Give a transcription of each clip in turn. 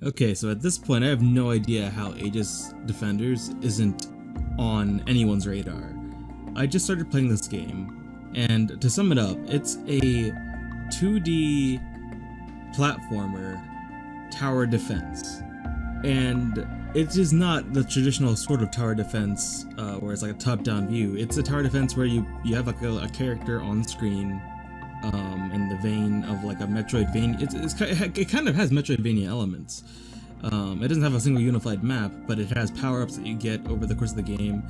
Okay, so at this point, I have no idea how Aegis Defenders isn't on anyone's radar. I just started playing this game, and to sum it up, it's a 2D platformer tower defense. And it is not the traditional sort of tower defense where it's like a top-down view. It's a tower defense where you have like a character on screen in the vein of like a Metroidvania. It kind of has Metroidvania elements. It doesn't have a single unified map, but it has power-ups that you get over the course of the game,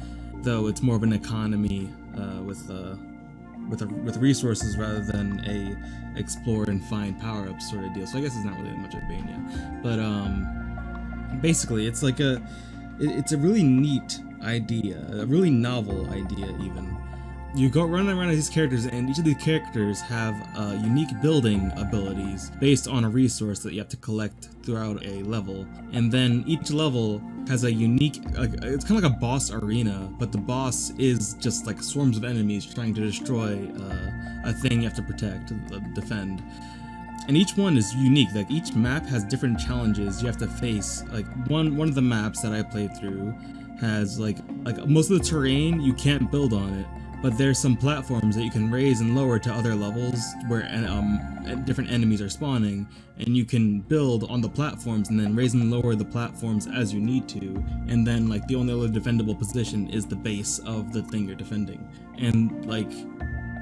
though it's more of an economy with resources rather than a explore and find power-ups sort of deal. So I guess it's not really a Metroidvania, but basically it's like it's a really neat idea, a really novel idea even. You go running around as these characters, and each of these characters have unique building abilities based on a resource that you have to collect throughout a level. And then each level has a unique, it's kind of like a boss arena, but the boss is just like swarms of enemies trying to destroy a thing you have to protect, defend. And each one is unique. Like each map has different challenges you have to face. Like one of the maps that I played through has like most of the terrain you can't build on it. But there's some platforms that you can raise and lower to other levels where different enemies are spawning, and you can build on the platforms and then raise and lower the platforms as you need to, and then like the only other defendable position is the base of the thing you're defending. And like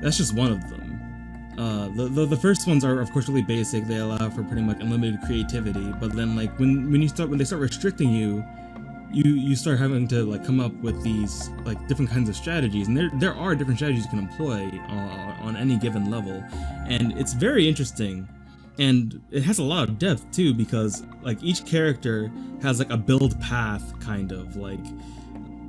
that's just one of them. The first ones are of course really basic. They allow for pretty much unlimited creativity, but then like when they start restricting you, you start having to like come up with these like different kinds of strategies, and there are different strategies you can employ on any given level, and it's very interesting, and it has a lot of depth too, because like each character has like a build path, kind of like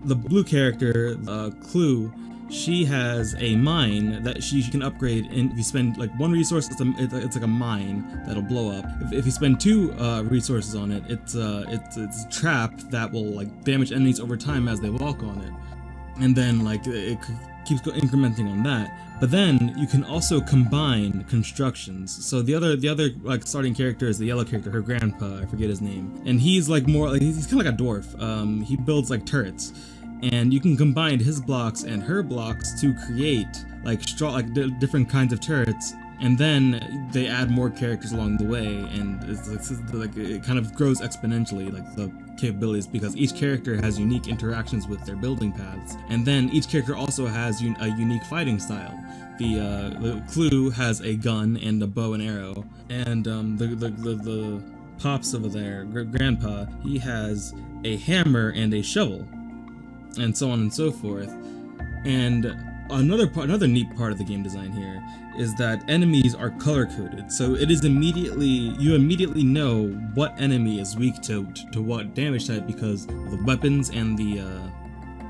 the blue character, Clue. She has a mine that she can upgrade, and if you spend like one resource, it's like a mine that'll blow up. If you spend two resources on it, it's a trap that will like damage enemies over time as they walk on it, and then like it keeps incrementing on that. But then you can also combine constructions. So the other like starting character is the yellow character, her grandpa, I forget his name, and he's like more like he's kind of like a dwarf. He builds like turrets. And you can combine his blocks and her blocks to create like different kinds of turrets, and then they add more characters along the way, and it's like it kind of grows exponentially, like the capabilities, because each character has unique interactions with their building paths, and then each character also has a unique fighting style. The Clue has a gun and a bow and arrow, and the pops over there, Grandpa, he has a hammer and a shovel, and so on and so forth. And another neat part of the game design here is that enemies are color coded, so you immediately know what enemy is weak to what damage type, because the weapons and the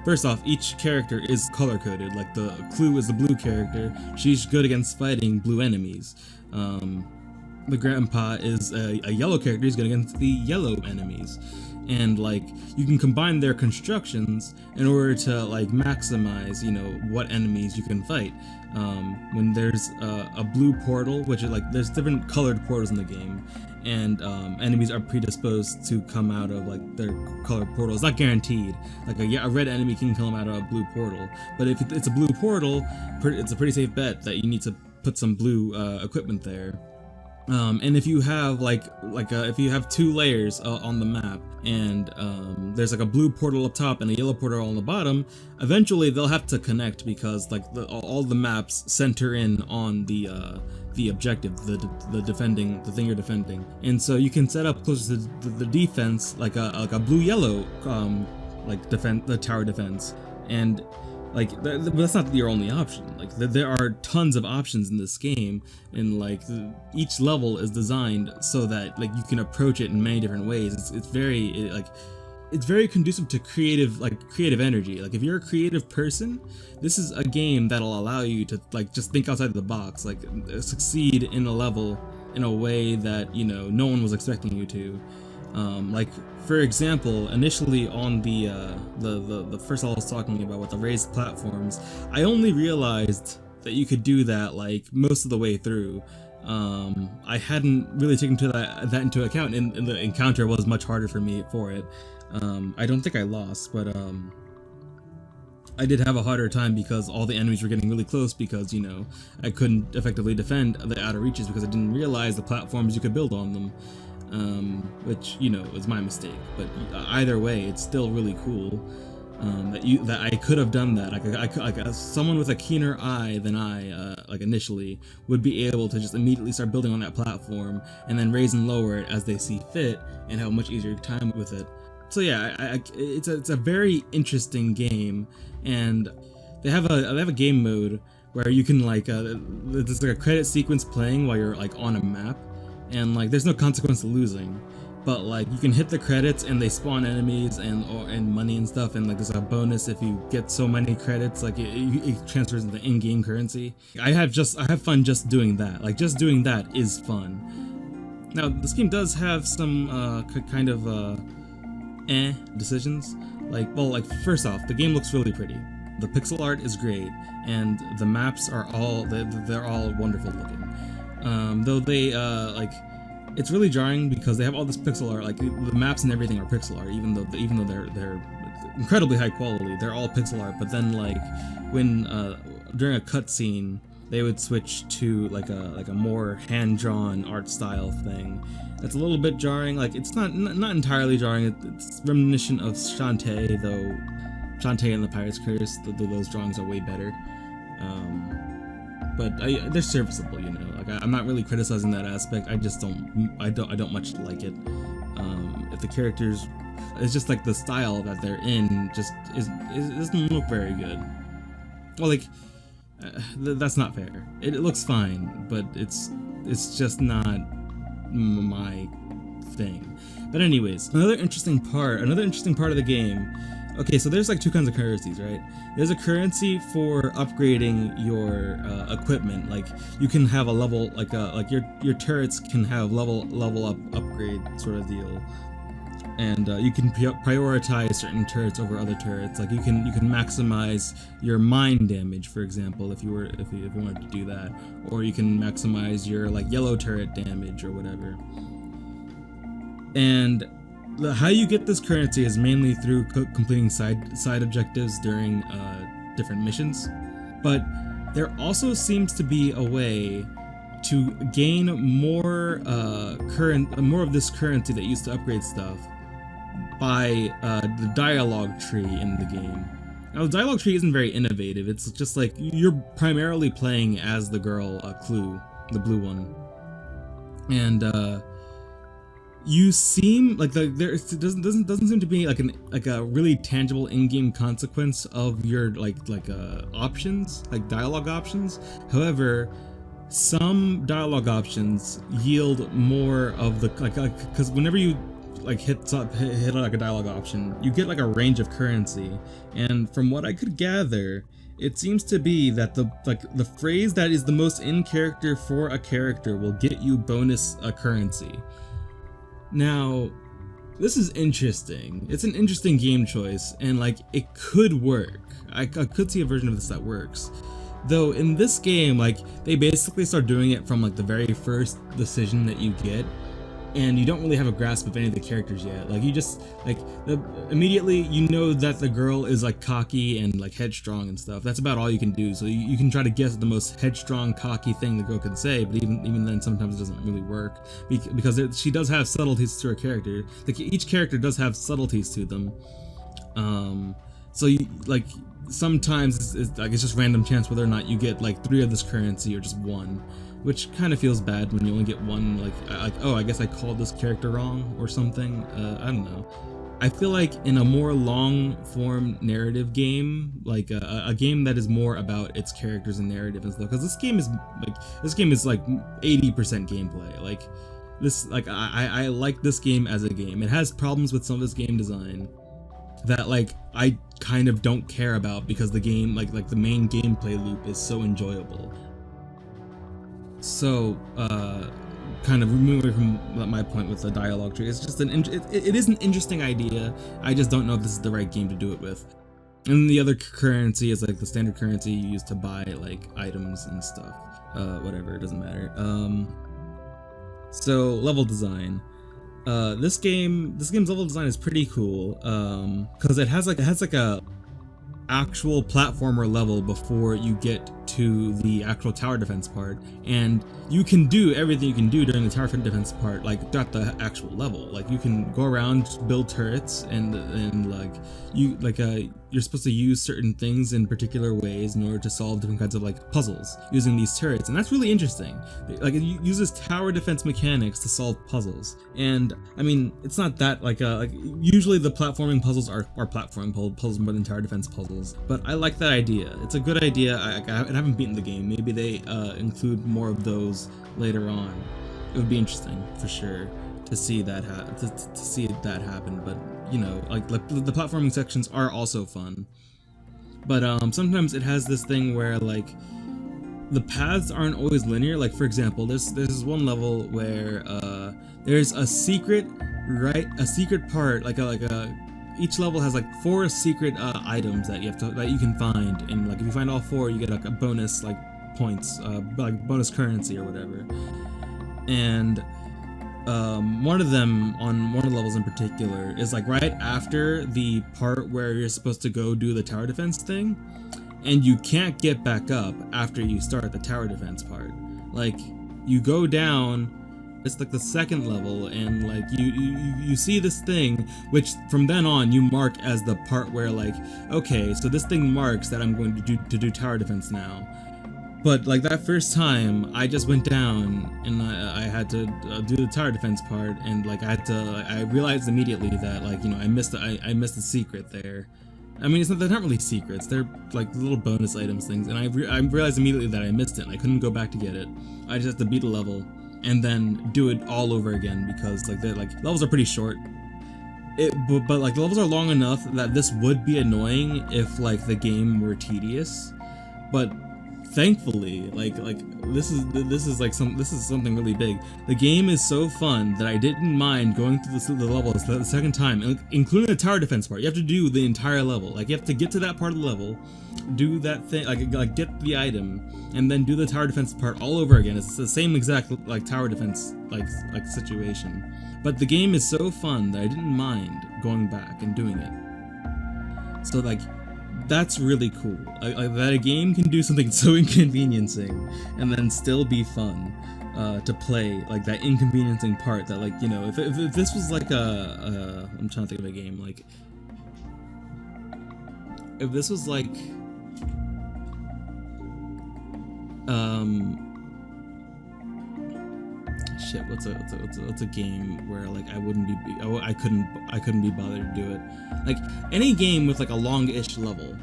first off, each character is color coded. Like the Clue is the blue character, she's good against fighting blue enemies. The Grandpa is a yellow character, he's good against the yellow enemies. And like you can combine their constructions in order to like maximize, what enemies you can fight. When there's a blue portal, which is like there's different colored portals in the game, and enemies are predisposed to come out of like their colored portal. It's not guaranteed. Like a red enemy can come out of a blue portal, but if it's a blue portal, it's a pretty safe bet that you need to put some blue equipment there. And if you have if you have two layers on the map, and there's like a blue portal up top and a yellow portal on the bottom, eventually they'll have to connect, because like all the maps center in on the objective, the thing you're defending, and so you can set up closer to the defense like a blue yellow the tower defense, and like that's not your only option. Like there are tons of options in this game, and like each level is designed so that like you can approach it in many different ways. It's very conducive to creative energy. Like if you're a creative person, this is a game that'll allow you to like just think outside the box, like succeed in a level in a way that no one was expecting you to. Like for example, initially on the first level I was talking about with the raised platforms, I only realized that you could do that like most of the way through. I hadn't really taken that into account, and the encounter was much harder for me for it. I don't think I lost, but I did have a harder time because all the enemies were getting really close because, you know, I couldn't effectively defend the outer reaches because I didn't realize the platforms you could build on them, which, you know, was my mistake. But either way, it's still really cool that I could have done that. Like someone with a keener eye than I, like initially, would be able to just immediately start building on that platform and then raise and lower it as they see fit and have a much easier time with it. So yeah, it's a very interesting game, and they have a game mode where you can like there's like a credit sequence playing while you're like on a map, and like there's no consequence to losing, but like you can hit the credits and they spawn enemies and money and stuff, and like there's a bonus if you get so many credits, like it transfers into in-game currency. I have fun just doing that. Like just doing that is fun. Now this game does have some kind of decisions. Like, well, like first off, the game looks really pretty. The pixel art is great, and the maps are they're all wonderful looking. Though they like, it's really jarring because they have all this pixel art. Like the maps and everything are pixel art, even though they're incredibly high quality. They're all pixel art. But then like when during a cutscene, they would switch to like a more hand-drawn art style thing. It's a little bit jarring. Like it's not entirely jarring. It's reminiscent of Shantae, though Shantae and the Pirate's Curse. Those drawings are way better. But they're serviceable, you know. Like I'm not really criticizing that aspect. I just don't much like it. If the characters, it's just like the style that they're in just it doesn't look very good. Well, like that's not fair. It looks fine, but it's just not my thing. But anyways, another interesting part of the game. Okay, so there's like two kinds of currencies, right? There's a currency for upgrading your equipment. Like you can have a level, like your turrets can have level up upgrade sort of deal, and you can prioritize certain turrets over other turrets. Like you can maximize your mine damage, for example, if you wanted to do that, or you can maximize your like yellow turret damage or whatever. And how you get this currency is mainly through completing side objectives during different missions, but there also seems to be a way to gain more of this currency that used to upgrade stuff by the dialogue tree in the game. Now the dialogue tree isn't very innovative. It's just like you're primarily playing as the girl Clue, the blue one, and you seem like there doesn't seem to be like a really tangible in-game consequence of your options, like dialogue options. However, some dialogue options yield more of the because whenever you like hit like a dialogue option, you get like a range of currency, and from what I could gather, it seems to be that the phrase that is the most in character for a character will get you bonus currency. Now, this is interesting. It's an interesting game choice, and like it could work. I could see a version of this that works. Though in this game, like they basically start doing it from like the very first decision that you get, and you don't really have a grasp of any of the characters yet. Like you just immediately you know that the girl is like cocky and like headstrong and stuff. That's about all you can do. So you can try to guess the most headstrong, cocky thing the girl can say, but even then sometimes it doesn't really work because she does have subtleties to her character. Like each character does have subtleties to them. So you like sometimes it's just random chance whether or not you get like 3 of this currency or just 1. Which kind of feels bad when you only get 1, like oh, I guess I called this character wrong or something. I don't know. I feel like in a more long-form narrative game, like a game that is more about its characters and narrative and stuff, because this game is like 80% gameplay. Like this, like I like this game as a game. It has problems with some of its game design that like I kind of don't care about because the game, like the main gameplay loop is so enjoyable. So, kind of moving from my point with the dialogue tree, it's just it is an interesting idea. I just don't know if this is the right game to do it with. And the other currency is like the standard currency you use to buy like items and stuff. Whatever, it doesn't matter. So level design. This game's level design is pretty cool. Because it has like a actual platformer level before you get to the actual tower defense part, and you can do everything you can do during the tower defense part like throughout the actual level. Like you can go around, build turrets, and like you're supposed to use certain things in particular ways in order to solve different kinds of like puzzles using these turrets, and that's really interesting. Like it uses tower defense mechanics to solve puzzles, and I mean it's not that like usually the platforming puzzles are platforming puzzles more than tower defense puzzles, but I like that idea. It's a good idea. I haven't beaten the game. Maybe they include more of those later on. It would be interesting for sure to see that happen. But you know, like the platforming sections are also fun. But sometimes it has this thing where like the paths aren't always linear. Like for example, there's one level where there's a secret part, each level has like 4 secret items that you can find, and like if you find all 4, you get like a bonus like points, like bonus currency or whatever. And one of them on one of the levels in particular is like right after the part where you're supposed to go do the tower defense thing, and you can't get back up after you start the tower defense part. Like you go down. It's like the second level, and like you see this thing, which from then on you mark as the part where like, okay, so this thing marks that I'm going to do tower defense now. But like that first time, I just went down and I had to do the tower defense part, and like I realized immediately that like, you know, I missed the secret there. I mean, they're not really secrets. They're like little bonus items things, and I realized immediately that I missed it, and I couldn't go back to get it. I just had to beat a level and then do it all over again, because like levels are pretty short. But like the levels are long enough that this would be annoying if like the game were tedious. But thankfully, like this is something really big. The game is so fun that I didn't mind going through the levels the second time, including the tower defense part. You have to do the entire level. Like you have to get to that part of the level, do that thing, like get the item, and then do the tower defense part all over again. It's the same exact like tower defense like situation. But the game is so fun that I didn't mind going back and doing it. So like that's really cool. That a game can do something so inconveniencing and then still be fun to play. Like that inconveniencing part that, like, you know, if this was like I'm trying to think of a game, like if this was like shit, what's a game where like I couldn't be bothered to do it. Like any game with like a longish level,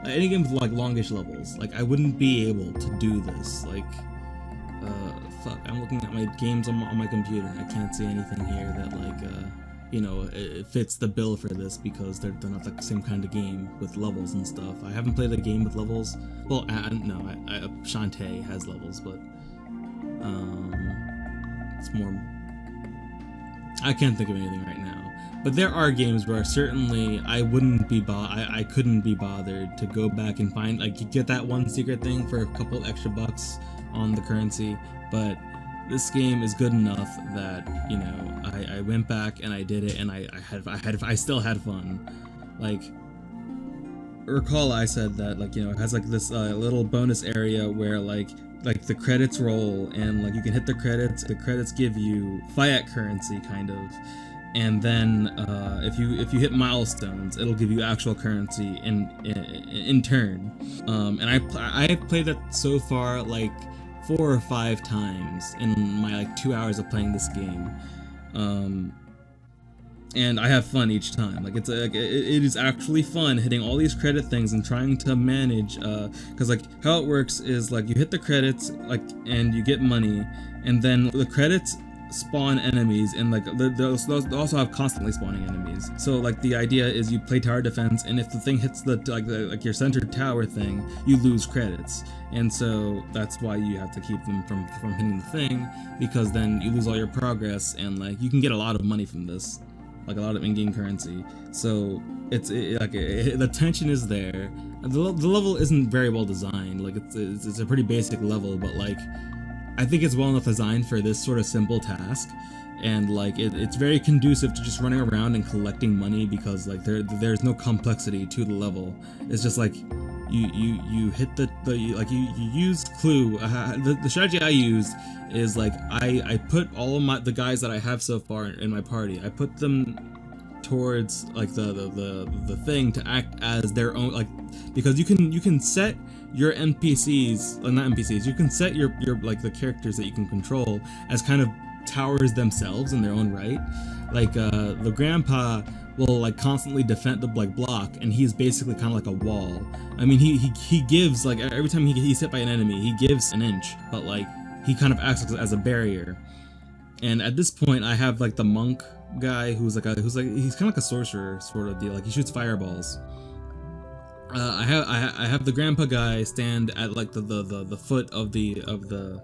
any game with like longish levels, like I wouldn't be able to do this. Like fuck, I'm looking at my games on my computer and I can't see anything here that like you know, it fits the bill for this, because they're not the same kind of game with levels and stuff. I haven't played a game with levels. Well, no, Shantae has levels, but it's more. I can't think of anything right now. But there are games where certainly I couldn't be bothered to go back and find, like, you get that one secret thing for a couple extra bucks on the currency. But this game is good enough that, you know, I went back and I did it, and I still had fun. Like, recall I said that, like, you know, it has like this little bonus area where like the credits roll, and like you can hit the credits give you fiat currency kind of, and then if you hit milestones, it'll give you actual currency in turn. And I played that so far like 4 or 5 times in my like 2 hours of playing this game, and I have fun each time. Like it is actually fun hitting all these credit things and trying to manage, because like how it works is like you hit the credits, like, and you get money, and then the credits spawn enemies, and like they also have constantly spawning enemies. So like the idea is you play tower defense, and if the thing hits the your centered tower thing, you lose credits, and so that's why you have to keep them from hitting the thing, because then you lose all your progress, and like you can get a lot of money from this. like a lot of in-game currency. So the tension is there. The level isn't very well designed. Like it's a pretty basic level, but like I think it's well enough designed for this sort of simple task. And like it's very conducive to just running around and collecting money, because like there's no complexity to the level. It's just like you hit you use clue. The strategy I used is like I put all of the guys that I have so far in my party, I put them towards like the thing to act as their own, like, because you can set your NPCs, not NPCs, you can set your like the characters that you can control as kind of towers themselves in their own right. Like the grandpa will like constantly defend the like block, and he's basically kind of like a wall. I mean, he gives, like, every time he's hit by an enemy, he gives an inch, but like he kind of acts as a barrier. And at this point, I have like the monk guy who's he's kind of like a sorcerer sort of deal. Like he shoots fireballs. I have the grandpa guy stand at like the foot of the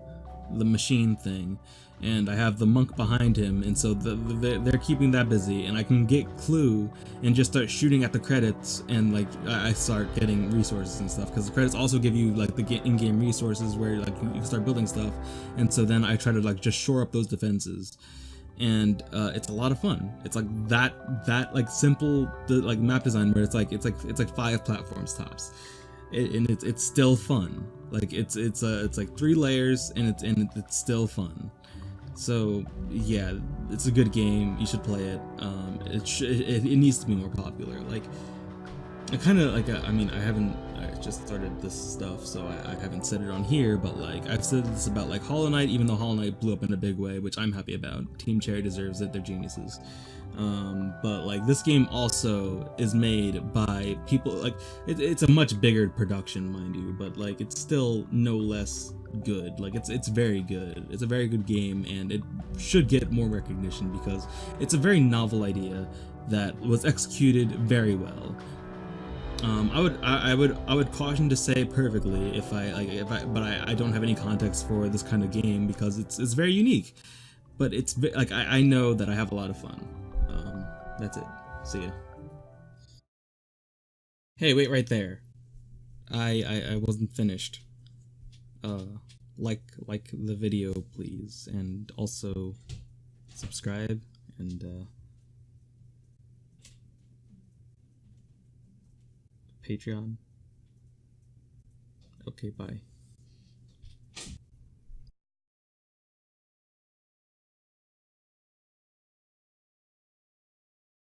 machine thing, and I have the monk behind him, and so they're keeping that busy, and I can get clue and just start shooting at the credits, and like I start getting resources and stuff, because the credits also give you like the in-game resources where like you can start building stuff, and so then I try to like just shore up those defenses, and it's a lot of fun. It's like that like simple like map design where it's like 5 platforms tops, and it's still fun. Like it's like 3 layers, and it's still fun. So yeah, it's a good game. You should play it. It needs to be more popular. Like I kind of like I just started this stuff, so I haven't said it on here, but like I've said this about like Hollow Knight, even though Hollow Knight blew up in a big way, which I'm happy about. Team Cherry deserves it. They're geniuses. But like this game also is made by people, like it's a much bigger production, mind you, but like it's still no less good. Like it's very good. It's a very good game, and it should get more recognition because it's a very novel idea that was executed very well. I would caution to say perfectly but I don't have any context for this kind of game because it's very unique, but it's like I know that I have a lot of fun. That's it. See ya. Hey, wait right there. I wasn't finished. Like the video, please, and also subscribe and Patreon. Okay, bye.